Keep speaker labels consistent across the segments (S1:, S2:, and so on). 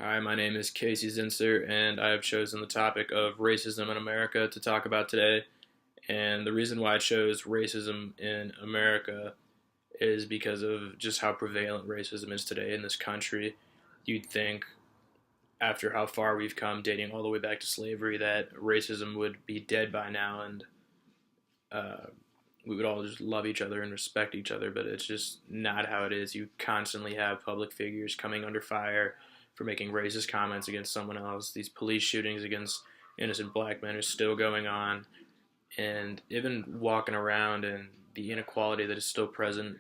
S1: Hi, my name is Casey Zinser, and I have chosen the topic of racism in America to talk about today. And the reason why I chose racism in America is because of just how prevalent racism is today in this country. You'd think, after how far we've come, dating all the way back to slavery, that racism would be dead by now, and uh, we would all just love each other and respect each other, but it's just not how it is. You constantly have public figures coming under fire for making racist comments against someone else. These police shootings against innocent black men are still going on, and even walking around and the inequality that is still present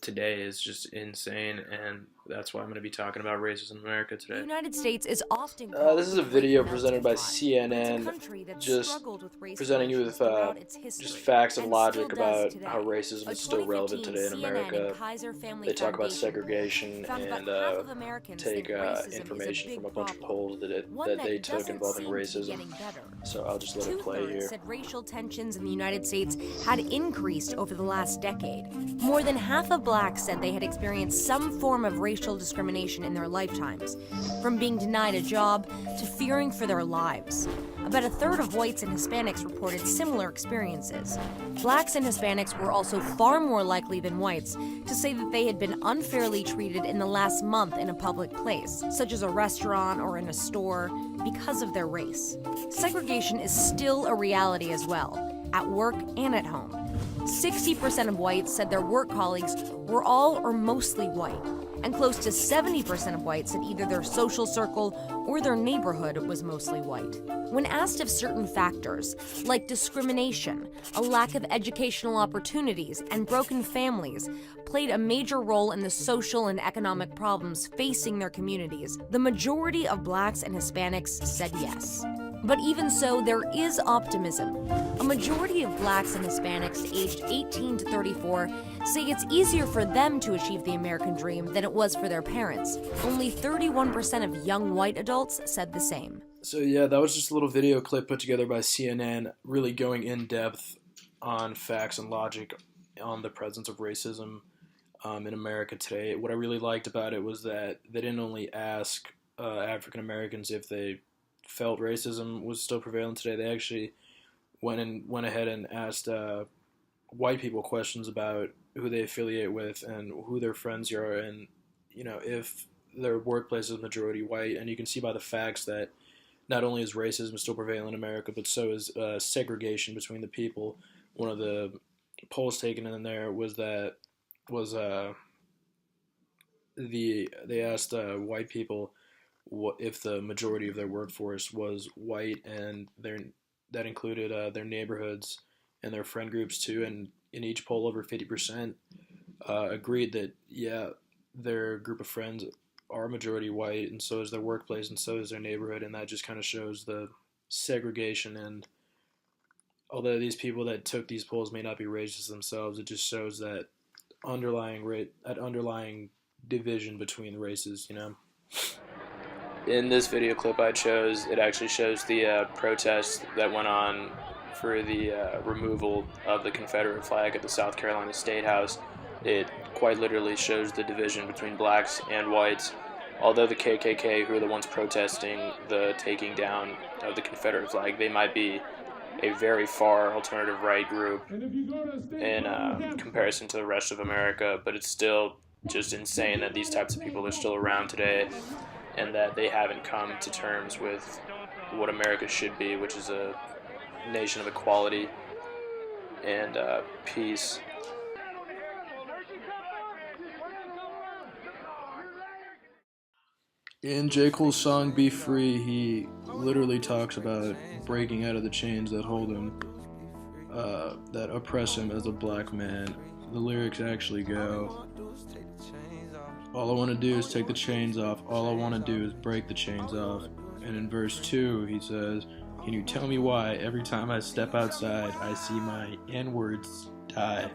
S1: today is just insane, and that's why I'm going to be talking about racism in America
S2: The
S1: today.
S2: United States is often
S1: This
S2: called
S1: is
S2: the
S1: a
S2: great
S1: video
S2: melting
S1: presented by
S2: pot, but it's a
S1: CNN,
S2: country that
S1: just
S2: struggled with race
S1: presenting you
S2: relations
S1: with
S2: throughout its
S1: just
S2: history
S1: facts and
S2: and still
S1: logic
S2: does
S1: about how
S2: today.
S1: racism
S2: A
S1: is still relevant
S2: 2015
S1: today in
S2: CNN and
S1: America.
S2: Kaiser Family
S1: They talk about
S2: Foundation poll
S1: segregation
S2: found about
S1: and
S2: half of Americans think
S1: take
S2: racism is a
S1: information from
S2: big
S1: a bunch of
S2: problem,
S1: polls
S2: one
S1: that they
S2: that
S1: took
S2: doesn't
S1: involving
S2: seem to be
S1: racism.
S2: getting better.
S1: So I'll just let it play
S2: Two-thirds
S1: here.
S2: said racial tensions in the United States had increased over the last decade. More than half of blacks said they had experienced some form of racial discrimination in their lifetimes, from being denied a job to fearing for their lives. About a third of whites and Hispanics reported similar experiences. Blacks and Hispanics were also far more likely than whites to say that they had been unfairly treated in the last month in a public place, such as a restaurant or in a store, because of their race. Segregation is still a reality as well, at work and at home. 60% of whites said their work colleagues were all or mostly white, and close to 70% of whites said either their social circle or their neighborhood was mostly white. When asked if certain factors, like discrimination, a lack of educational opportunities, and broken families, played a major role in the social and economic problems facing their communities, the majority of blacks and Hispanics said yes. But even so, there is optimism. A majority of blacks and Hispanics aged 18 to 34 say it's easier for them to achieve the American dream than it was for their parents. Only 31% of young white adults said the same.
S1: So yeah, that was just a little video clip put together by CNN, really going in depth on facts and logic on the presence of racism in America today. What I really liked about it was that they didn't only ask African Americans if they felt racism was still prevalent today. They actually went ahead and asked white people questions about who they affiliate with and who their friends are, and if their workplace is majority white. And you can see by the facts that not only is racism still prevalent in America, but so is segregation between the people. One of the polls taken in there was they asked white people what if the majority of their workforce was white, and that included their neighborhoods and their friend groups too. And in each poll, over 50% agreed that yeah, their group of friends are majority white, and so is their workplace, and so is their neighborhood, and that just kind of shows the segregation. And although these people that took these polls may not be racist themselves, it just shows that underlying division between races. In this video clip I chose, it actually shows the protest that went on for the removal of the Confederate flag at the South Carolina State House. It quite literally shows the division between blacks and whites. Although the KKK, who are the ones protesting the taking down of the Confederate flag, they might be a very far alternative right group in comparison to the rest of America, but it's still just insane that these types of people are still around today, and that they haven't come to terms with what America should be, which is a nation of equality and peace. In J. Cole's song Be Free, he literally talks about breaking out of the chains that hold him, that oppress him as a black man. The lyrics actually go, all I want to do is take the chains off, all I want to do is break the chains off. And in verse 2, he says, can you tell me why every time I step outside, I see my N-words die?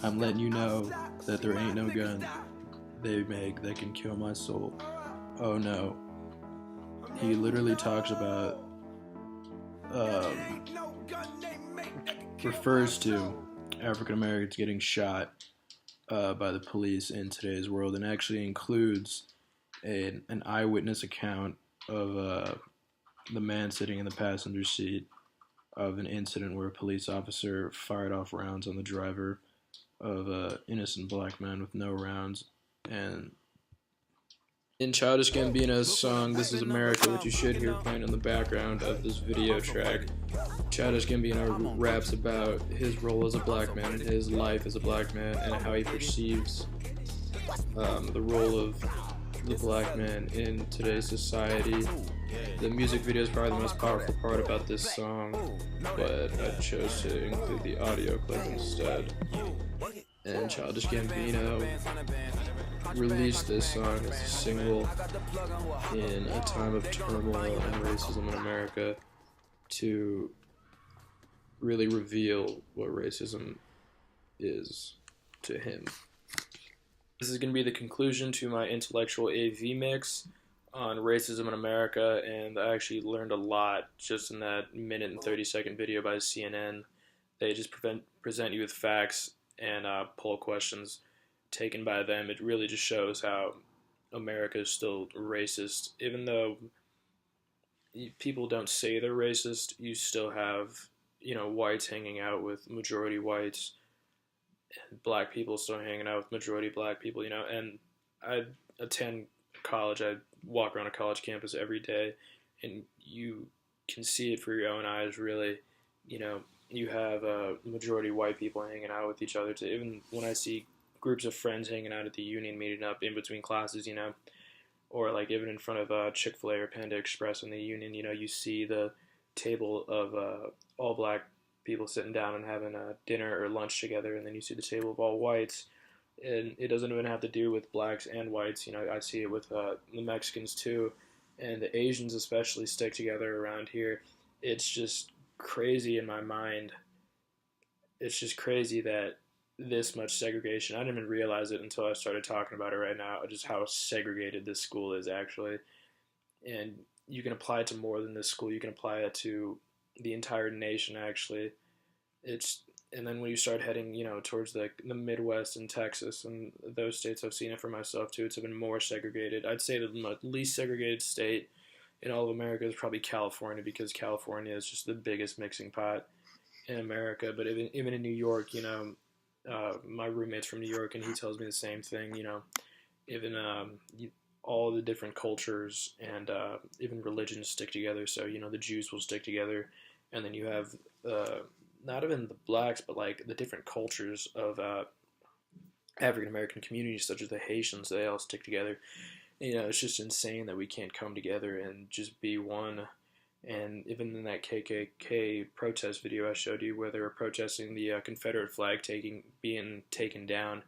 S1: I'm letting you know that there ain't no gun they make that can kill my soul. Oh no. He literally talks about, refers to African Americans getting shot by the police in today's world, and actually includes an eyewitness account of the man sitting in the passenger seat of an incident where a police officer fired off rounds on the driver of an innocent black man with no rounds. And in Childish Gambino's song "This Is America," which you should hear playing in the background of this video track, Childish Gambino raps about his role as a black man and his life as a black man and how he perceives the role of the black man in today's society. The music video is probably the most powerful part about this song, but I chose to include the audio clip instead. And Childish Gambino released this song as a single in a time of turmoil and racism in America to really reveal what racism is to him. This is going to be the conclusion to my intellectual AV mix on racism in America, and I actually learned a lot just in that minute and 30-second video by CNN. They just present you with facts and poll questions taken by them. It really just shows how America is still racist. Even though people don't say they're racist, you still have, whites hanging out with majority whites, and black people still hanging out with majority black people, and I attend college. I walk around a college campus every day, and you can see it for your own eyes, really. You have majority white people hanging out with each other. Even when I see groups of friends hanging out at the union, meeting up in between classes, or like even in front of Chick-fil-A or Panda Express in the union, you see the table of all black people sitting down and having a dinner or lunch together, and then you see the table of all whites, and it doesn't even have to do with blacks and whites. I see it with the Mexicans too, and the Asians especially stick together around here. It's just crazy in my mind. It's just crazy that this much segregation. I didn't even realize it until I started talking about it right now, just how segregated this school is actually. And you can apply it to more than this school. You can apply it to the entire nation, actually. And then when you start heading, towards the Midwest and Texas and those states, I've seen it for myself too. It's even more segregated. I'd say the least segregated state in all of America is probably California, because California is just the biggest mixing pot in America. But even in New York, my roommate's from New York, and he tells me the same thing. Even all the different cultures and even religions stick together. So the Jews will stick together, and then you have not even the blacks, but like the different cultures of African American communities, such as the Haitians. They all stick together. It's just insane that we can't come together and just be one. And even in that KKK protest video I showed you, where they were protesting the Confederate flag being taken down,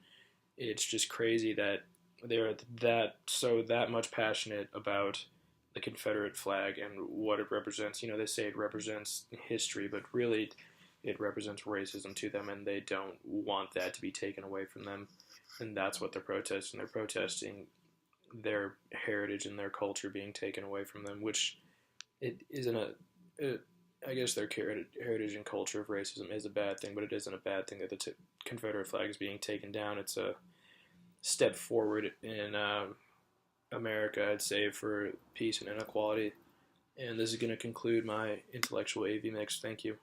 S1: it's just crazy that they're that much passionate about the Confederate flag and what it represents. They say it represents history, but really it represents racism to them, and they don't want that to be taken away from them. And that's what they're protesting. They're protesting their heritage and their culture being taken away from them, which it isn't I guess their heritage and culture of racism is a bad thing, but it isn't a bad thing that the Confederate flag is being taken down. It's a step forward in America, I'd say, for peace and inequality. And this is going to conclude my intellectual AV mix. Thank you.